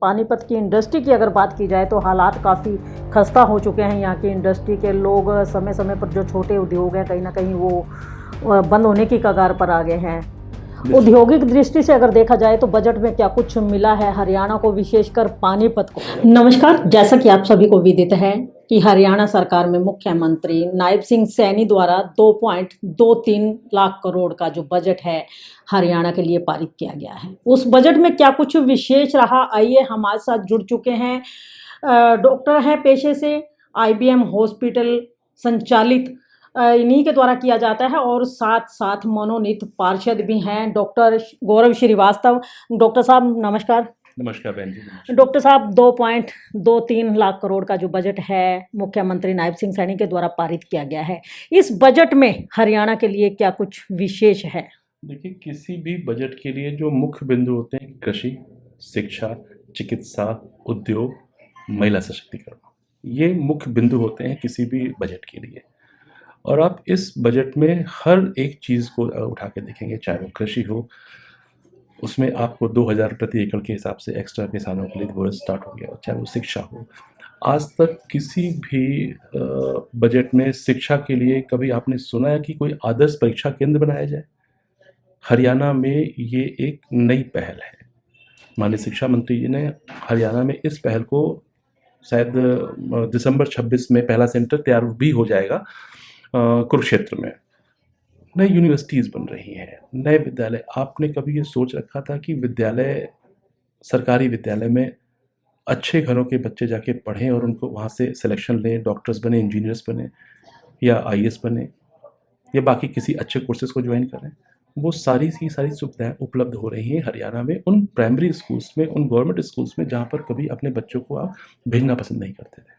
पानीपत की इंडस्ट्री की अगर बात की जाए तो हालात काफ़ी खस्ता हो चुके हैं। यहाँ की इंडस्ट्री के लोग समय समय पर जो छोटे उद्योग हैं कहीं ना कहीं वो बंद होने की कगार पर आ गए हैं। औद्योगिक दृष्टि से अगर देखा जाए तो बजट में क्या कुछ मिला है हरियाणा को, विशेषकर पानीपत को। नमस्कार, जैसा कि आप सभी को विदित है कि हरियाणा सरकार में मुख्यमंत्री नायब सिंह सैनी द्वारा 2.23 लाख करोड़ का जो बजट है हरियाणा के लिए पारित किया गया है। उस बजट में क्या कुछ विशेष रहा, आइए हमारे साथ जुड़ चुके हैं डॉक्टर हैं पेशे से, IBM हॉस्पिटल संचालित इन्हीं के द्वारा किया जाता है और साथ साथ मनोनीत पार्षद भी हैं डॉक्टर गौरव श्रीवास्तव। डॉक्टर साहब नमस्कार। नमस्कार बहन जी। डॉक्टर साहब, 2.23 लाख करोड़ का जो बजट है मुख्यमंत्री नायब सिंह सैनी के द्वारा पारित किया गया है, इस बजट में हरियाणा के लिए क्या कुछ विशेष है? देखिए, किसी भी बजट के लिए जो मुख्य बिंदु होते हैं कृषि, शिक्षा, चिकित्सा, उद्योग, महिला सशक्तिकरण, ये मुख्य बिंदु होते हैं किसी भी बजट के लिए। और आप इस बजट में हर एक चीज़ को उठा के देखेंगे, चाहे वो कृषि हो, उसमें आपको 2000 प्रति एकड़ के हिसाब से एक्स्ट्रा किसानों के लिए बोनस स्टार्ट हो गया, चाहे वो शिक्षा हो। आज तक किसी भी बजट में शिक्षा के लिए कभी आपने सुना है कि कोई आदर्श परीक्षा केंद्र बनाया जाए? हरियाणा में ये एक नई पहल है। माननीय शिक्षा मंत्री जी ने हरियाणा में इस पहल को शायद दिसंबर 26 में पहला सेंटर तैयार भी हो जाएगा कुरुक्षेत्र में। नई यूनिवर्सिटीज़ बन रही हैं, नए विद्यालय। आपने कभी ये सोच रखा था कि विद्यालय, सरकारी विद्यालय में अच्छे घरों के बच्चे जाके पढ़ें और उनको वहाँ से सिलेक्शन लें, डॉक्टर्स बने, इंजीनियर्स बने या IAS बने या बाकी किसी अच्छे कोर्सेज़ को ज्वाइन करें? वो सारी की सारी सुविधाएं उपलब्ध हो रही हैं हरियाणा में, उन प्राइमरी स्कूल्स में, उन गवर्नमेंट स्कूल्स में जहाँ पर कभी अपने बच्चों को आप भेजना पसंद नहीं करते थे।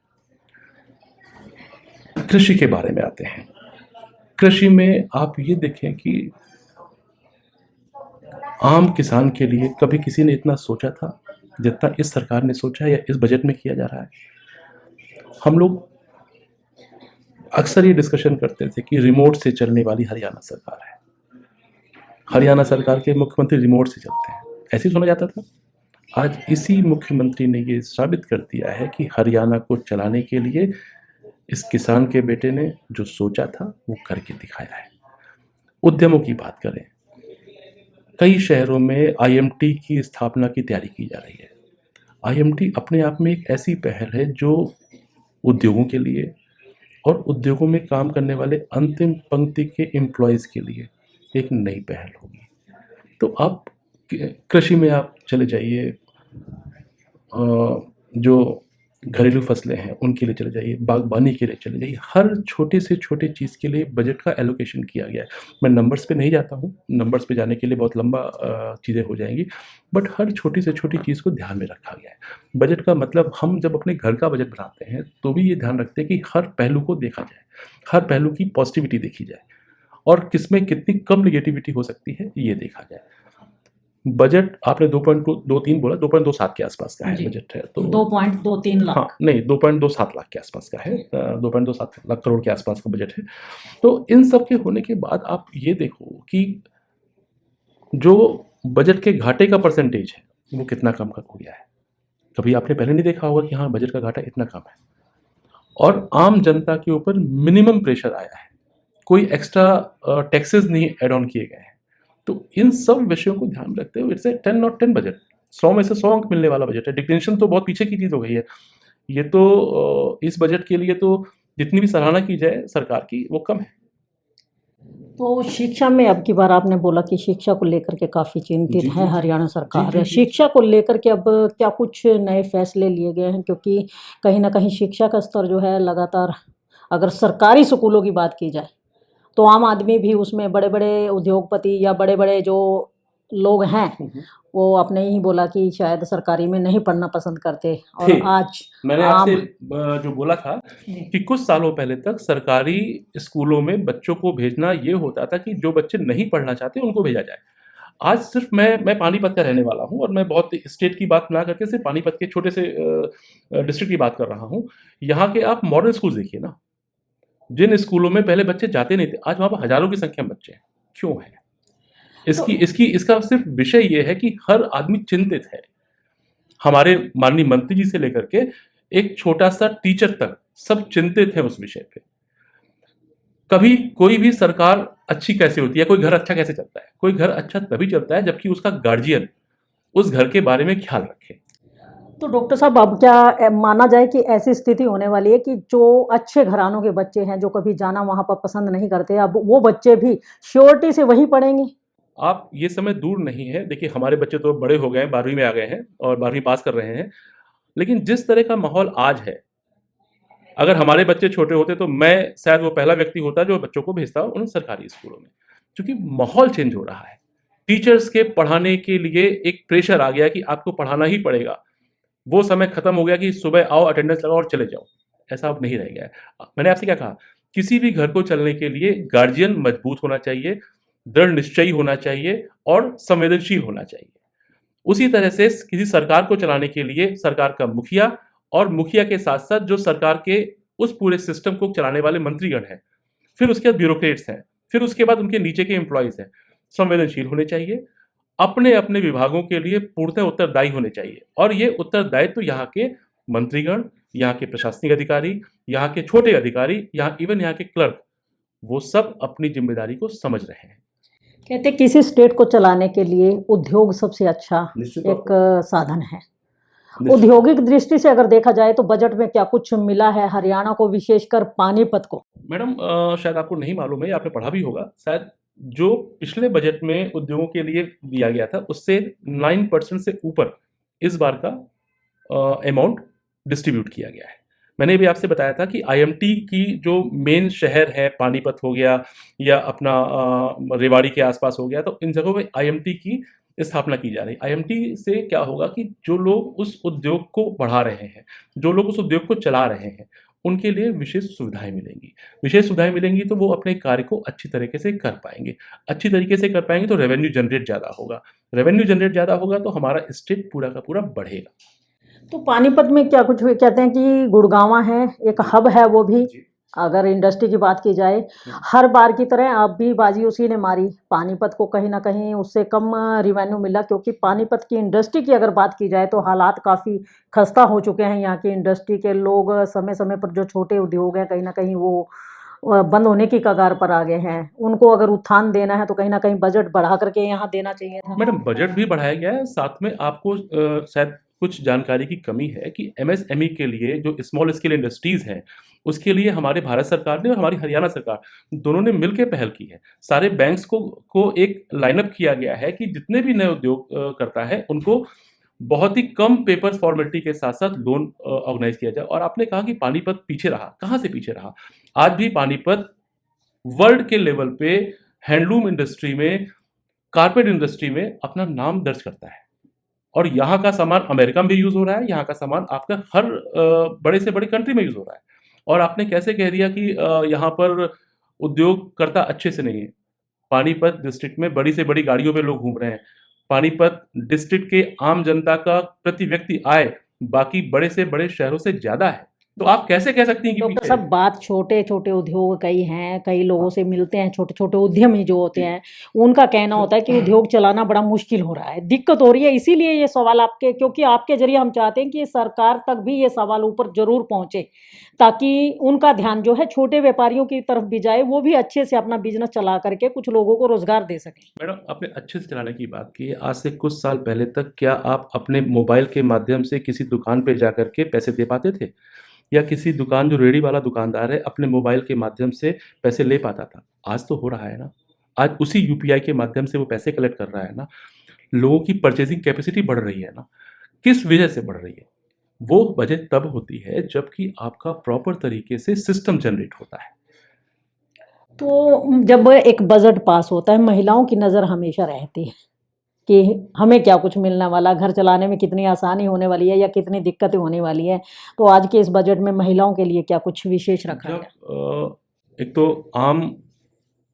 कृषि के बारे में आते हैं। कृषि में आप ये देखें कि आम किसान के लिए कभी किसी ने इतना सोचा था जितना इस सरकार ने सोचा है या इस बजट में किया जा रहा है? हम लोग अक्सर ये डिस्कशन करते थे कि रिमोट से चलने वाली हरियाणा सरकार है, हरियाणा सरकार के मुख्यमंत्री रिमोट से चलते हैं, ऐसे ही सुना जाता था। आज इसी मुख्यमंत्री ने ये साबित कर दिया है कि हरियाणा को चलाने के लिए इस किसान के बेटे ने जो सोचा था वो करके दिखाया है। उद्यमों की बात करें, कई शहरों में IMT की स्थापना की तैयारी की जा रही है। IMT अपने आप में एक ऐसी पहल है जो उद्योगों के लिए और उद्योगों में काम करने वाले अंतिम पंक्ति के एम्प्लॉयज़ के लिए एक नई पहल होगी। तो आप कृषि में आप चले जाइए, जो घरेलू फसलें हैं उनके लिए चले जाइए, बागबानी के लिए चले जाइए, हर छोटे से छोटे चीज़ के लिए बजट का एलोकेशन किया गया है। मैं नंबर्स पे नहीं जाता हूँ, नंबर्स पे जाने के लिए बहुत लंबा चीज़ें हो जाएंगी, बट हर छोटी से छोटी चीज़ को ध्यान में रखा गया है। बजट का मतलब, हम जब अपने घर का बजट बनाते हैं तो भी ये ध्यान रखते हैं कि हर पहलू को देखा जाए, हर पहलू की पॉजिटिविटी देखी जाए और किसमें कितनी कम निगेटिविटी हो सकती है ये देखा जाए। बजट आपने 2.23 बोला, 2.27 के आसपास का है बजट है, तो 2.23 लाख। हाँ, नहीं, 2.27 लाख के आसपास का है, 2.27 लाख करोड़ के आसपास का बजट है। तो इन सब के होने के बाद आप ये देखो कि जो बजट के घाटे का परसेंटेज है वो कितना कम हो गया है। कभी आपने पहले नहीं देखा होगा कि हाँ, बजट का घाटा इतना कम है और आम जनता के ऊपर मिनिमम प्रेशर आया है, कोई एक्स्ट्रा टैक्सेस नहीं ऐड ऑन किए गए हैं। तो इन सब विषयों को ध्यान में रखते हुए इट्स ए 10 आउट 10 बजट, 100 में से 100 अंक मिलने वाला बजट है। डिक्टेंशन तो बहुत पीछे की चीज़ हो गई है। ये तो इस बजट के लिए तो जितनी भी सराहना की जाए सरकार की वो कम है। तो शिक्षा में अब की बार आपने बोला कि शिक्षा को लेकर के काफ़ी चिंतित है हरियाणा सरकार। शिक्षा को लेकर के अब क्या कुछ नए फैसले लिए गए हैं? क्योंकि कहीं ना कहीं शिक्षा का स्तर जो है लगातार, अगर सरकारी स्कूलों की बात की जाए तो आम आदमी भी उसमें, बड़े बड़े उद्योगपति या बड़े बड़े जो लोग हैं वो आपने ही बोला कि शायद सरकारी में नहीं पढ़ना पसंद करते। और आज मैंने आपसे जो बोला था कि कुछ सालों पहले तक सरकारी स्कूलों में बच्चों को भेजना ये होता था कि जो बच्चे नहीं पढ़ना चाहते उनको भेजा जाए। आज सिर्फ मैं पानीपत का रहने वाला हूँ और मैं बहुत स्टेट की बात ना करके सिर्फ पानीपत के छोटे से डिस्ट्रिक्ट की बात कर रहा हूँ। यहाँ के आप मॉडल स्कूल देखिए ना, जिन स्कूलों में पहले बच्चे जाते नहीं थे, आज वहाँ पर हज़ारों की संख्या में बच्चे हैं। क्यों है? इसका सिर्फ विषय ये है कि हर आदमी चिंतित है। हमारे माननीय मंत्री जी से लेकर के एक छोटा सा टीचर तक सब चिंतित है उस विषय पे। कभी कोई भी सरकार अच्छी कैसे होती है, कोई घर अच्छा कैसे चलता है? कोई घर अच्छा तभी चलता है जबकि उसका गार्जियन उस घर के बारे में ख्याल रखे। तो डॉक्टर साहब, अब क्या माना जाए कि ऐसी स्थिति होने वाली है कि जो अच्छे घरानों के बच्चे हैं, जो कभी जाना वहां पर पसंद नहीं करते, अब वो बच्चे भी श्योरिटी से वहीं पढ़ेंगे? आप ये समय दूर नहीं है, देखिए हमारे बच्चे तो बड़े हो गए हैं, 12वीं में आ गए हैं और 12वीं पास कर रहे हैं। लेकिन जिस तरह का माहौल आज है, अगर हमारे बच्चे छोटे होते तो मैं शायद वो पहला व्यक्ति होता जो बच्चों को भेजता उन सरकारी स्कूलों में। क्योंकि माहौल चेंज हो रहा है। टीचर्स के पढ़ाने के लिए एक प्रेशर आ गया कि आपको पढ़ाना ही पड़ेगा। वो समय खत्म हो गया कि सुबह आओ, अटेंडेंस लगाओ और चले जाओ। ऐसा अब नहीं रह गया है। मैंने आपसे क्या कहा? किसी भी घर को चलने के लिए गार्जियन मजबूत होना चाहिए, दृढ़ निश्चयी होना चाहिए और संवेदनशील होना चाहिए। उसी तरह से किसी सरकार को चलाने के लिए सरकार का मुखिया और मुखिया के साथ-साथ जो सरकार के उस पूरे सिस्टम को चलाने वाले मंत्रीगण हैं, फिर उसके बाद ब्यूरोक्रेट्स हैं, फिर उसके बाद उनके नीचे के एम्प्लॉइज़ हैं, संवेदनशील होने चाहिए, अपने-अपने विभागों के लिए पूर्णतः उत्तरदायी होने चाहिए और ये उत्तरदायित्व तो यहाँ के मंत्रीगण, यहाँ के प्रशासनिक अधिकारी, यहाँ के छोटे अधिकारी, यहाँ के क्लर्क, वो सब अपनी ज़िम्मेदारी को समझ रहे हैं। कहते हैं किसी स्टेट को चलाने के लिए उद्योग सबसे अच्छा निश्चित तौर एक साधन है। निश्चित औद्योगिक दृष्टि से अगर देखा जाए तो बजट में क्या कुछ मिला है हरियाणा को, विशेषकर पानीपत को? मैडम, शायद आपको नहीं मालूम है या आपने पढ़ा भी होगा शायद, जो पिछले बजट में उद्योगों के लिए दिया गया था उससे 9% से ऊपर इस बार का अमाउंट डिस्ट्रीब्यूट किया गया है। मैंने भी आपसे बताया था कि आईएमटी की जो मेन शहर है, पानीपत हो गया या अपना रेवाड़ी के आसपास हो गया, तो इन जगहों पे आईएमटी की स्थापना की जा रही है। आईएमटी से क्या होगा कि जो लोग उस उद्योग को बढ़ा रहे हैं, जो लोग उस उद्योग को चला रहे हैं, उनके लिए विशेष सुविधाएँ मिलेंगी। विशेष सुविधाएँ मिलेंगी तो वो अपने कार्य को अच्छी तरीके से कर पाएँगे। अच्छी तरीके से कर पाएँगे तो रेवेन्यू जनरेट ज़्यादा होगा। रेवेन्यू जनरेट ज़्यादा होगा तो हमारा स्टेट पूरा का पूरा बढ़ेगा। तो पानीपत में क्या कुछ कहते हैं कि गुड़गांवा है, एक हब है वो भी। जी। अगर इंडस्ट्री की बात की जाए, हर बार की तरह अब भी बाजी उसी ने मारी। पानीपत को कहीं ना कहीं उससे कम रिवेन्यू मिला, क्योंकि पानीपत की इंडस्ट्री की अगर बात की जाए तो हालात काफ़ी खस्ता हो चुके हैं। यहाँ की इंडस्ट्री के लोग समय समय पर जो छोटे उद्योग हैं, कहीं ना कहीं वो बंद होने की कगार पर आ गए हैं। उनको अगर उत्थान देना है तो कहीं ना कहीं बजट बढ़ा करके यहाँ देना चाहिए था। मैडम, बजट भी बढ़ाया गया है, साथ में आपको शायद कुछ जानकारी की कमी है कि एमएसएमई के लिए जो स्मॉल स्केल इंडस्ट्रीज़ हैं, उसके लिए हमारे भारत सरकार ने और हमारी हरियाणा सरकार दोनों ने मिल के पहल की है। सारे बैंक्स को एक लाइनअप किया गया है कि जितने भी नए उद्योग करता है, उनको बहुत ही कम पेपर फॉर्मेलिटी के साथ-साथ लोन ऑर्गेनाइज़ किया जाए। और आपने कहा कि पानीपत पीछे रहा, कहाँ से पीछे रहा? आज भी पानीपत वर्ल्ड के लेवल पे हैंडलूम इंडस्ट्री में, कारपेट इंडस्ट्री में अपना नाम दर्ज करता है और यहाँ का सामान अमेरिका में भी यूज़ हो रहा है, यहाँ का सामान आपका हर बड़े से बड़ी कंट्री में यूज़ हो रहा है। और आपने कैसे कह दिया कि यहाँ पर उद्योगकर्ता अच्छे से नहीं है? पानीपत डिस्ट्रिक्ट में बड़ी से बड़ी गाड़ियों पे लोग घूम रहे हैं। पानीपत डिस्ट्रिक्ट के आम जनता का प्रति व्यक्ति आय बाकी बड़े से बड़े शहरों से ज़्यादा है। तो आप कैसे कह सकती हैं कि डॉक्टर पीछे साहब, बात छोटे छोटे उद्योग कई हैं, कई लोगों से मिलते हैं, छोटे छोटे उद्यमी जो होते हैं, उनका कहना होता है कि उद्योग चलाना बड़ा मुश्किल हो रहा है, दिक्कत हो रही है। इसीलिए ये सवाल आपके, क्योंकि आपके जरिए हम चाहते हैं कि सरकार तक भी ये सवाल ऊपर जरूर पहुंचे, ताकि उनका ध्यान जो है छोटे व्यापारियों की तरफ भी जाए, वो भी अच्छे से अपना बिजनेस चला करके कुछ लोगों को रोजगार दे सके। मैडम, आपने अच्छे से चलाने की बात की है। आज से कुछ साल पहले तक क्या आप अपने मोबाइल के माध्यम से किसी दुकान पे जाकर के पैसे दे पाते थे? या किसी दुकान, जो रेहड़ी वाला दुकानदार है, अपने मोबाइल के माध्यम से पैसे ले पाता था? आज तो हो रहा है ना। आज उसी यूपीआई के माध्यम से वो पैसे कलेक्ट कर रहा है ना। लोगों की परचेजिंग कैपेसिटी बढ़ रही है ना। किस वजह से बढ़ रही है? वो वजह तब होती है जबकि आपका प्रॉपर तरीके से सिस्टम जनरेट होता है। तो जब एक बजट पास होता है, महिलाओं की नज़र हमेशा रहती है कि हमें क्या कुछ मिलने वाला, घर चलाने में कितनी आसानी होने वाली है या कितनी दिक्कतें होने वाली है। तो आज के इस बजट में महिलाओं के लिए क्या कुछ विशेष रखा जब गया? एक तो आम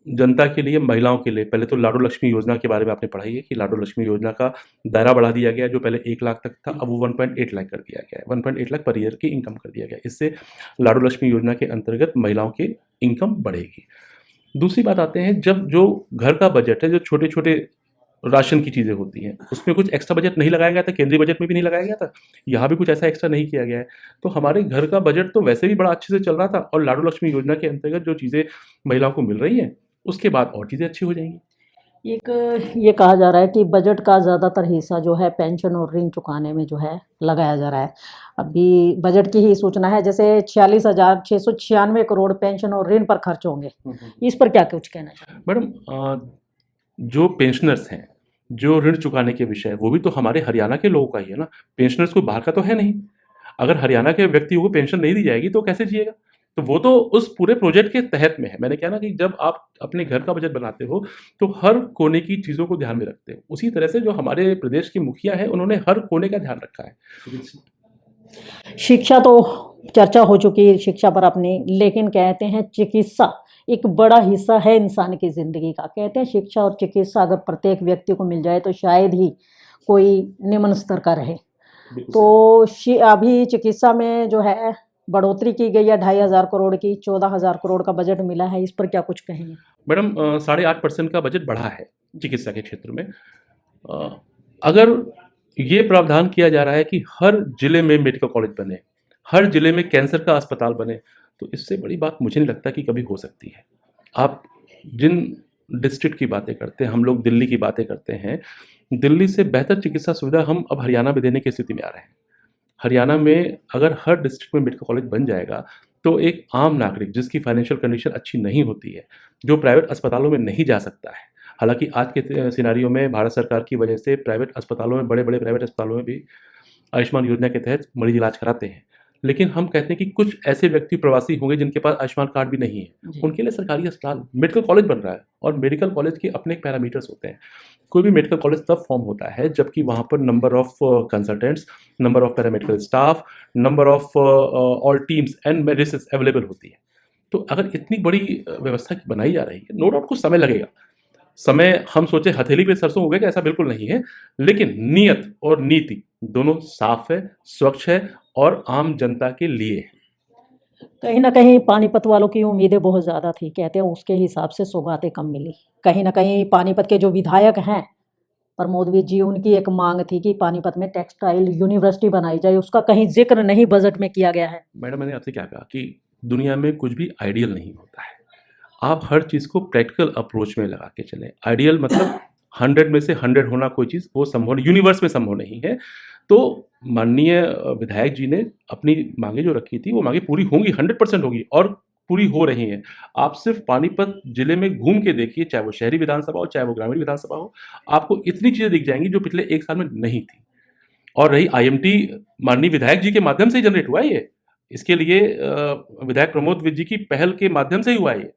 जनता के लिए, महिलाओं के लिए पहले तो लाडो लक्ष्मी योजना के बारे में आपने पढ़ा ही है कि लाडो लक्ष्मी योजना का दायरा बढ़ा दिया गया। जो पहले 1 लाख तक था, अब वो 1.8 लाख कर दिया गया है। 1.8 लाख पर ईयर की इनकम कर दिया गया। इससे लाडो लक्ष्मी योजना के अंतर्गत महिलाओं की इनकम बढ़ेगी। दूसरी बात आते हैं, जब जो घर का बजट है, जो छोटे-छोटे राशन की चीज़ें होती हैं, उसमें कुछ एक्स्ट्रा बजट नहीं लगाया गया था, केंद्रीय बजट में भी नहीं लगाया गया था, यहाँ भी कुछ ऐसा एक्स्ट्रा नहीं किया गया है। तो हमारे घर का बजट तो वैसे भी बड़ा अच्छे से चल रहा था, और लाडू लक्ष्मी योजना के अंतर्गत जो चीज़ें महिलाओं को मिल रही हैं, उसके बाद और चीज़ें अच्छी हो जाएंगी। एक ये कहा जा रहा है कि बजट का ज़्यादातर हिस्सा जो है पेंशन और ऋण चुकाने में जो है लगाया जा रहा है। अभी बजट की ही सूचना है, जैसे 46,696 करोड़ पेंशन और ऋण पर खर्च होंगे। इस पर क्या कुछ कहना चाहिए? मैडम, जो पेंशनर्स हैं, जो ऋण चुकाने के विषय, वो भी तो हमारे हरियाणा के लोगों का ही है ना। पेंशनर्स कोई बाहर का तो है नहीं। अगर हरियाणा के व्यक्ति को पेंशन नहीं दी जाएगी तो कैसे जिएगा? तो वो तो उस पूरे प्रोजेक्ट के तहत में है। मैंने कहा ना कि जब आप अपने घर का बजट बनाते हो तो हर कोने की चीज़ों को ध्यान में रखते हो। उसी तरह से जो हमारे प्रदेश के मुखिया हैं, उन्होंने हर कोने का ध्यान रखा है। शिक्षा तो चर्चा हो चुकी है शिक्षा पर अपनी, लेकिन कहते हैं चिकित्सा एक बड़ा हिस्सा है इंसान की ज़िंदगी का। कहते हैं शिक्षा और चिकित्सा अगर प्रत्येक व्यक्ति को मिल जाए तो शायद ही कोई निम्न स्तर का रहे। तो अभी चिकित्सा में जो है बढ़ोतरी की गई है 2,500 करोड़ की, 14,000 करोड़ का बजट मिला है। इस पर क्या कुछ कहेंगे? मैडम, 8.5% का बजट बढ़ा है चिकित्सा के क्षेत्र में। अगर ये प्रावधान किया जा रहा है कि हर जिले में मेडिकल कॉलेज बने, हर जिले में कैंसर का अस्पताल बने, तो इससे बड़ी बात मुझे नहीं लगता कि कभी हो सकती है। आप जिन डिस्ट्रिक्ट की बातें करते हैं, हम लोग दिल्ली की बातें करते हैं, दिल्ली से बेहतर चिकित्सा सुविधा हम अब हरियाणा में देने की स्थिति में आ रहे हैं। हरियाणा में अगर हर डिस्ट्रिक्ट में मेडिकल कॉलेज बन जाएगा तो एक आम नागरिक जिसकी फाइनेंशियल कंडीशन अच्छी नहीं होती है, जो प्राइवेट अस्पतालों में नहीं जा सकता है। हालांकि आज के सिनारियों में भारत सरकार की वजह से प्राइवेट अस्पतालों में, बड़े बड़े प्राइवेट अस्पतालों में भी आयुष्मान योजना के तहत मरीज इलाज कराते हैं। लेकिन हम कहते हैं कि कुछ ऐसे व्यक्ति प्रवासी होंगे जिनके पास आयुष्मान कार्ड भी नहीं है, उनके लिए सरकारी अस्पताल, मेडिकल कॉलेज बन रहा है, और मेडिकल कॉलेज के अपने पैरामीटर्स होते हैं। कोई भी मेडिकल कॉलेज तब फॉर्म होता है जबकि वहाँ पर number of consultants, number of paramedical staff, number of all teams and medicine available होती है। तो अगर इतनी बड़ी व्यवस्था बनाई जा रही है, नो डाउट कुछ समय लगेगा। समय हम सोचे हथेली पे सरसों उगेगा, ऐसा बिल्कुल नहीं है, लेकिन नीयत और नीति दोनों साफ है, स्वच्छ है और आम जनता के लिए है। कहीं ना कहीं पानीपत वालों की उम्मीदें बहुत ज़्यादा थी, कहते हैं उसके हिसाब से सौगातें कम मिली। कहीं ना कहीं पानीपत के जो विधायक हैं प्रमोदवीर जी, उनकी एक मांग थी कि पानीपत में टेक्सटाइल यूनिवर्सिटी बनाई जाए, उसका कहीं जिक्र नहीं बजट में किया गया है। मैडम, मैंने आपसे क्या कहा कि दुनिया में कुछ भी आइडियल नहीं होता है। आप हर चीज़ को प्रैक्टिकल अप्रोच में लगा के चलें। आइडियल मतलब 100 में से 100 होना कोई चीज़ वो संभव, यूनिवर्स में संभव नहीं है। तो माननीय विधायक जी ने अपनी मांगे जो रखी थी, वो मांगे पूरी होंगी, 100% होगी और पूरी हो रही हैं। आप सिर्फ पानीपत जिले में घूम के देखिए, चाहे वो शहरी विधानसभा हो, चाहे वो ग्रामीण विधानसभा हो, आपको इतनी चीज़ें दिख जाएंगी जो पिछले 1 साल में नहीं थी। और रही आईएमटी, माननीय विधायक जी के माध्यम से ही जनरेट हुआ है ये। इसके लिए विधायक प्रमोद विज जी की पहल के माध्यम से ही हुआ है ये।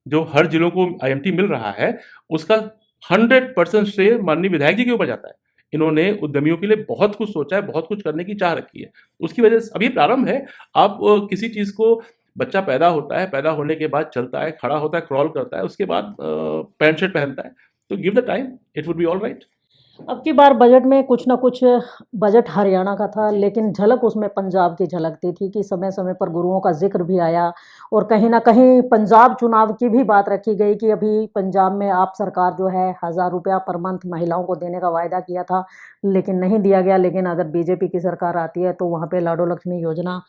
जो हर जिलों को आईएमटी मिल रहा है, उसका 100% श्रेय माननीय विधायक जी के ऊपर जाता है। इन्होंने उद्यमियों के लिए बहुत कुछ सोचा है, बहुत कुछ करने की चाह रखी है। उसकी वजह से अभी प्रारंभ है। आप किसी चीज़ को, बच्चा पैदा होता है, पैदा होने के बाद चलता है, खड़ा होता है, क्रॉल करता है, उसके बाद पैंट शर्ट पहनता है। तो give the time, it would be all right. अब की बार बजट में कुछ ना कुछ, बजट हरियाणा का था लेकिन झलक उसमें पंजाब की झलकती थी कि समय समय पर गुरुओं का जिक्र भी आया, और कहीं ना कहीं पंजाब चुनाव की भी बात रखी गई कि अभी पंजाब में आप सरकार जो है 1,000 रुपया पर मंथ महिलाओं को देने का वायदा किया था, लेकिन नहीं दिया गया। लेकिन अगर बीजेपी की सरकार आती है तो वहाँ पे लाडो लक्ष्मी योजना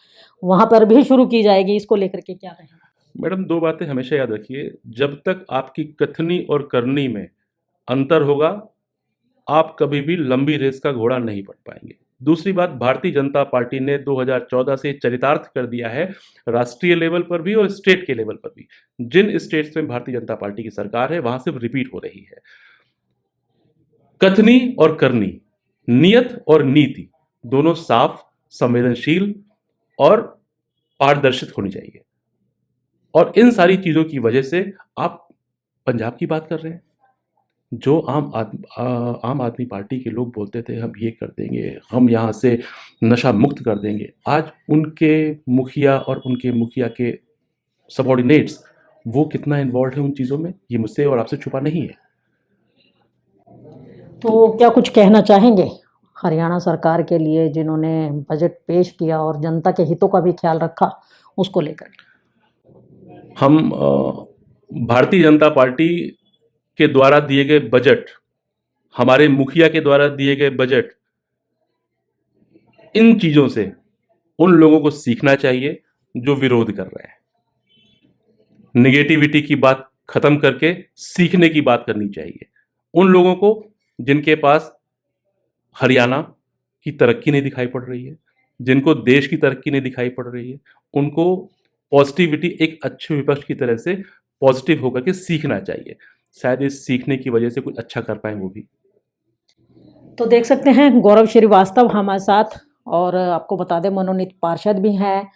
वहाँ पर भी शुरू की जाएगी। इसको लेकर के क्या कहेंगे? मैडम, 2 बातें हमेशा याद रखिए। जब तक आपकी कथनी और करनी में अंतर होगा, आप कभी भी लंबी रेस का घोड़ा नहीं पढ़ पाएंगे। दूसरी बात, भारतीय जनता पार्टी ने 2014 से चरितार्थ कर दिया है, राष्ट्रीय लेवल पर भी और स्टेट के लेवल पर भी। जिन स्टेट्स में भारतीय जनता पार्टी की सरकार है, वहां सिर्फ रिपीट हो रही है। कथनी और करनी, नियत और नीति दोनों साफ, संवेदनशील और पारदर्शित होनी चाहिए। और इन सारी चीजों की वजह से आप पंजाब की बात कर रहे हैं। जो आम आदमी पार्टी के लोग बोलते थे हम ये कर देंगे, हम यहाँ से नशा मुक्त कर देंगे, आज उनके मुखिया और उनके मुखिया के सबॉर्डिनेट्स वो कितना इन्वॉल्व है उन चीज़ों में, ये मुझसे और आपसे छुपा नहीं है। तो क्या कुछ कहना चाहेंगे हरियाणा सरकार के लिए जिन्होंने बजट पेश किया और जनता के हितों का भी ख्याल रखा, उसको लेकर? हम भारतीय जनता पार्टी के द्वारा दिए गए बजट हमारे मुखिया के द्वारा दिए गए बजट, इन चीजों से उन लोगों को सीखना चाहिए जो विरोध कर रहे हैं। निगेटिविटी की बात खत्म करके सीखने की बात करनी चाहिए। उन लोगों को जिनके पास हरियाणा की तरक्की नहीं दिखाई पड़ रही है, जिनको देश की तरक्की नहीं दिखाई पड़ रही है, उनको पॉजिटिविटी एक अच्छे विपक्ष की तरह से पॉजिटिव होकर के सीखना चाहिए। शायद इस सीखने की वजह से कुछ अच्छा कर पाए वो भी। तो देख सकते हैं गौरव श्रीवास्तव हमारे साथ, और आपको बता दें मनोनीत पार्षद भी हैं।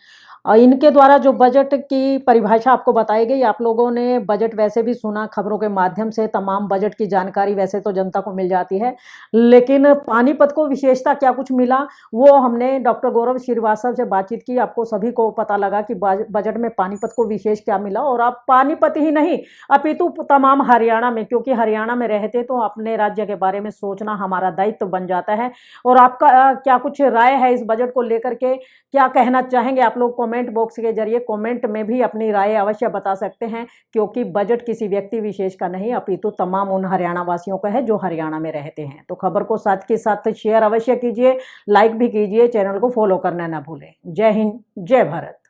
इनके द्वारा जो बजट की परिभाषा आपको बताई गई, आप लोगों ने बजट वैसे भी सुना खबरों के माध्यम से, तमाम बजट की जानकारी वैसे तो जनता को मिल जाती है, लेकिन पानीपत को विशेषता क्या कुछ मिला वो हमने डॉक्टर गौरव श्रीवास्तव से बातचीत की। आपको सभी को पता लगा कि बजट में पानीपत को विशेष क्या मिला, और आप पानीपत ही नहीं अपितु तमाम हरियाणा में, क्योंकि हरियाणा में रहते तो अपने राज्य के बारे में सोचना हमारा दायित्व बन जाता है। और आपका क्या कुछ राय है इस बजट को लेकर के, क्या कहना चाहेंगे आप लोग? कमेंट बॉक्स के जरिए कमेंट में भी अपनी राय अवश्य बता सकते हैं, क्योंकि बजट किसी व्यक्ति विशेष का नहीं अपितु तमाम उन हरियाणा वासियों का है जो हरियाणा में रहते हैं। तो खबर को साथ के साथ शेयर अवश्य कीजिए, लाइक भी कीजिए, चैनल को फॉलो करना ना भूलें। जय हिंद, जय भारत।